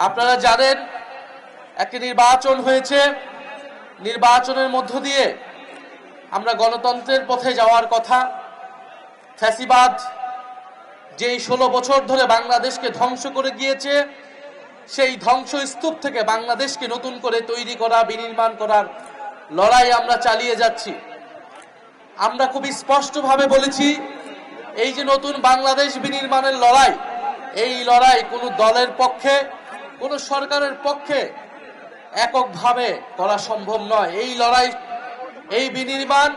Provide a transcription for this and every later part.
আপনারা জানেন একটি নির্বাচন হয়েছে, নির্বাচনের মধ্য দিয়ে আমরা গণতন্ত্রের পথে যাওয়ার কথা। ফ্যাসিবাদ যেই 16 বছর ধরে বাংলাদেশকে ধ্বংস করে গিয়েছে, সেই ধ্বংসস্তূপ থেকে বাংলাদেশকে নতুন করে তৈরি করা, বিনির্মাণ করার লড়াই আমরা চালিয়ে যাচ্ছি। আমরা খুবই স্পষ্টভাবে বলেছি, এই যে নতুন বাংলাদেশ বিনির্মাণের লড়াই, এই লড়াই কোনো দলের পক্ষে, কোনো সরকারের পক্ষে এককভাবে করা সম্ভব নয়। এই লড়াই, এই বিনির্মাণ,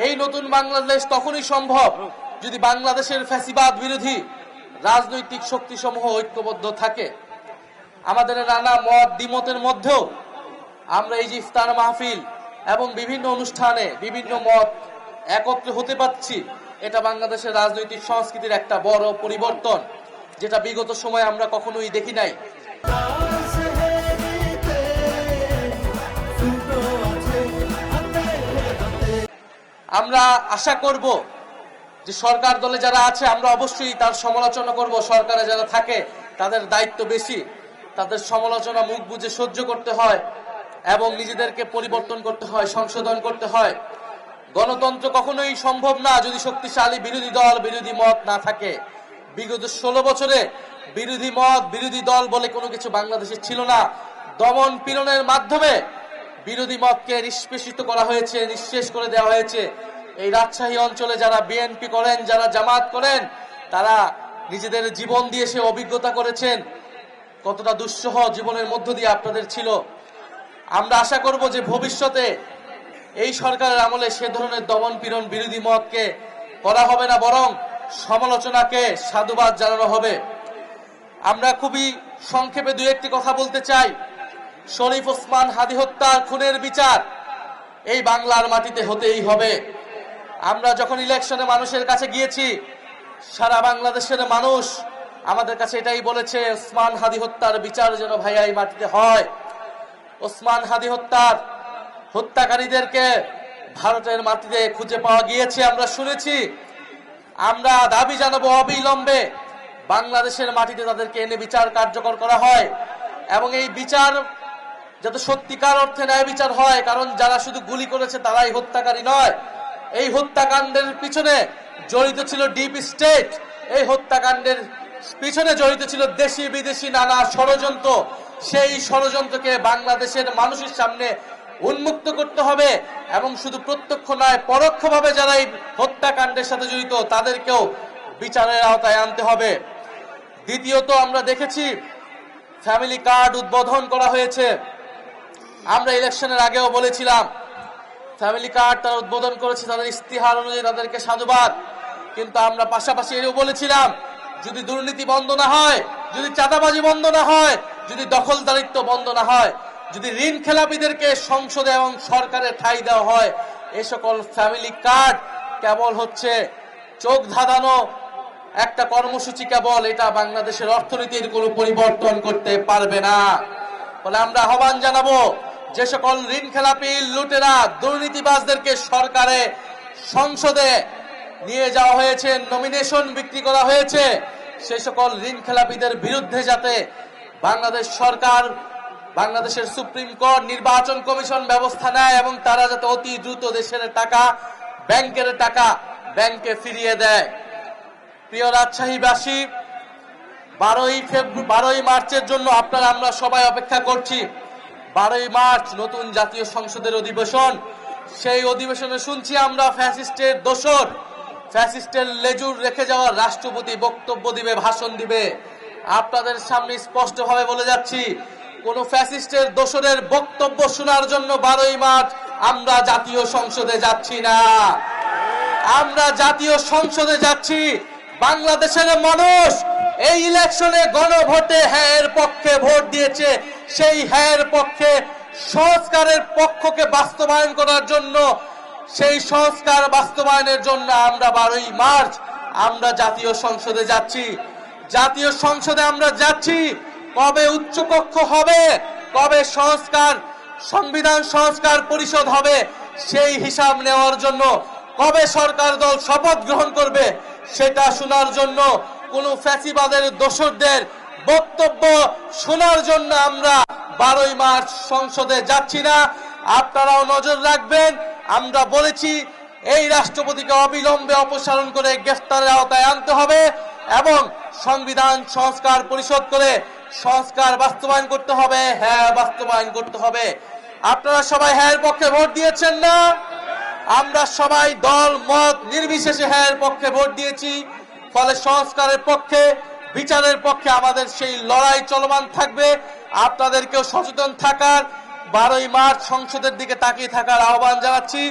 এই নতুন বাংলাদেশ তখনই সম্ভব যদি বাংলাদেশের ফ্যাসিবাদ বিরোধী রাজনৈতিক শক্তিসমূহ ঐক্যবদ্ধ থাকে। আমাদের নানা মত দ্বিমতের মধ্যেও আমরা এই যে ইফতার মাহফিল এবং বিভিন্ন অনুষ্ঠানে বিভিন্ন মত একত্রে হতে পারছি, এটা বাংলাদেশের রাজনৈতিক সংস্কৃতির একটা বড় পরিবর্তন, যেটা বিগত সময়ে আমরা কখনোই দেখি নাই। আমরা আশা করব যে সরকার দলে যারা আছে, আমরা অবশ্যই তার সমালোচনা করব। সরকারে যারা থাকে তাদের দায়িত্ব বেশি, তাদের সমালোচনা মুখ বুজে সহ্য করতে হয় এবং নিজেদেরকে পরিবর্তন করতে হয়, সংশোধন করতে হয়। গণতন্ত্র কখনোই সম্ভব না যদি শক্তিশালী বিরোধী দল, বিরোধী মত না থাকে। বিগত 16 বছরে বিরোধী মত, বিরোধী দল বলে কোনো কিছু বাংলাদেশে ছিল না। দমন পীড়নের মাধ্যমে বিরোধী মতকে নিষ্পেষিত করা হয়েছে, নিঃশেষ করে দেওয়া হয়েছে। এই রাজশাহী অঞ্চলে যারা বিএনপি করেন, যারা জামাত করেন, তারা নিজেদের জীবন দিয়ে সে অভিজ্ঞতা করেছেন কতটা দুঃসহ জীবনের মধ্য দিয়ে আপনাদের ছিল। আমরা আশা করব যে ভবিষ্যতে এই সরকারের আমলে সে ধরনের দমন পীড়ন, বিরোধী মতকে করা হবে না, বরং সমালোচনাকে সাধুবাদ জানানো হবে। আমরা খুবই সংক্ষেপে দুই একটি কথা বলতে চাই। শরীফ ওসমান হাদী হত্যার খুনের বিচার এই বাংলার মাটিতে হতেই হবে। আমরা যখন ইলেকশনে মানুষের কাছে গিয়েছি, সারা বাংলাদেশের মানুষ আমাদের কাছে এটাই বলেছে, ওসমান হাদী হত্যার বিচার যেন ভাইয়া এই মাটিতে হয়। ওসমান হাদী হত্যার হত্যাকারীদেরকে ভারতের মাটিতে খুঁজে পাওয়া গিয়েছে, আমরা শুনেছি। আমরা দাবি জানাবো অবিলম্বে বাংলাদেশের মাটিতে তাদেরকে এনে বিচার কার্যকর করা হয় এবং এই বিচার যাতে সত্যিকার অর্থে ন্যায় বিচার হয়। কারণ যারা শুধু গুলি করেছে তারাই হত্যাকারী নয়। এই হত্যাকাণ্ডের পিছনে জড়িত ছিল ডিপ স্টেট, এই হত্যাকাণ্ডের পিছনে জড়িত ছিল দেশি বিদেশি নানা ষড়যন্ত্র। সেই ষড়যন্ত্রকে বাংলাদেশের মানুষের সামনে উন্মুক্ত করতে হবে এবং শুধু প্রত্যক্ষ নয়, পরোক্ষভাবে যারা এই হত্যাকাণ্ডের সাথে জড়িত তাদেরকেও বিচারের আওতায় আনতে হবে। দ্বিতীয়ত, আমরা দেখেছি ফ্যামিলি কার্ড উদ্বোধন করা হয়েছে। আমরা ইলেকশনের আগেও বলেছিলাম ফ্যামিলি কার্ড তারা উদ্বোধন করেছে, তাদের ইস্তিহার অনুযায়ী তাদেরকে সাধুবাদ। কিন্তু আমরা পাশাপাশি এও বলেছিলাম, যদি দুর্নীতি বন্ধ না হয়, যদি চাঁদাবাজি বন্ধ না হয়, যদি দখলদারিত্ব বন্ধ না হয়, যদি ঋণ খেলাপিদেরকে সংসদে এবং সরকারে ঠাঁই দেওয়া হয়, এই সকল ফ্যামিলি কার্ড কেবল হচ্ছে চোখ ধাঁধানো একটা কর্মসূচি, কেবল এটা বাংলাদেশের অর্থনীতির কোনো পরিবর্তন করতে পারবে না। ফলে আমরা আহ্বান জানাবো, যে সকল ঋণ খেলাপি, লুটেরা, দুর্নীতিবাজদেরকে সরকারে, সংসদে নিয়ে যাওয়া হয়েছে, নমিনেশন বিক্রি করা হয়েছে, সেই সকল ঋণ খেলাপিদের বিরুদ্ধে যাতে বাংলাদেশ সরকার, বাংলাদেশের সুপ্রিম কোর্ট, নির্বাচন কমিশন ব্যবস্থা নেয় এবং তারা যাতে অতি দ্রুত দেশের টাকা, ব্যাংকের টাকা ব্যাংকে ফিরিয়ে দেয়। প্রিয় রাজশাহীবাসী, 12ই মার্চের জন্য আপনারা, আমরা সবাই অপেক্ষা করছি। 12ই মার্চ নতুন জাতীয় সংসদের অধিবেশন। সেই অধিবেশনে শুনছি আমরা ফ্যাসিস্টের দোসর, ফ্যাসিস্টের লেজুর রেখে যাওয়া রাষ্ট্রপতি বক্তব্য দিবে, ভাষণ দিবে। আপনাদের সামনে স্পষ্টভাবে বলে যাচ্ছি, কোন ফ্যাসিস্টের দোসরের বক্তব্য শোনার জন্য 12ই মার্চ আমরা জাতীয় সংসদে যাচ্ছি না। আমরা জাতীয় সংসদে যাচ্ছি বাংলাদেশের মানুষ এই ইলেকশনে গণভোটে হ্যাঁ এর পক্ষে ভোট দিয়েছে, সেই হ্যাঁ এর পক্ষে, সংস্কারের পক্ষকে বাস্তবায়ন করার জন্য, সেই সংস্কার বাস্তবায়নের জন্য আমরা 12ই মার্চ আমরা জাতীয় সংসদে যাচ্ছি। জাতীয় সংসদে আমরা যাচ্ছি, কবে উচ্চকক্ষ হবে, কবে সংবিধান সংস্কার পরিষদ হবে সেই হিসাব নেওয়ার জন্য, কবে সরকার দল শপথ গ্রহণ করবে সেটা শোনার জন্য, কোন ফ্যাসিবাদের দোসরদের বক্তব্য শোনার জন্য আমরা 12ই মার্চ সংসদে যাচ্ছি না। আপনারাও নজর রাখবেন। আমরা বলেছি এই রাষ্ট্রপতিকে অবিলম্বে অপসারণ করে গ্রেফতারের আওতায় আনতে হবে এবং সংবিধান সংস্কার পরিষদ করে সংস্কার বাস্তবায়ন করতে হবে। হ্যাঁ, বাস্তবায়ন করতে হবে। আপনারা সবাই হ্যাঁ এর পক্ষে ভোট দিয়েছেন না? আমরা সবাই দল মত নির্বিশেষে হ্যাঁ এর পক্ষে ভোট দিয়েছি। ফলে সংস্কারের পক্ষে, বিচারের পক্ষে আমাদের সেই লড়াই চলমান থাকবে। আপনাদেরকেও সচেতন থাকার, 12ই মার্চ সংসদের দিকে তাকিয়ে থাকার আহ্বান জানাচ্ছি।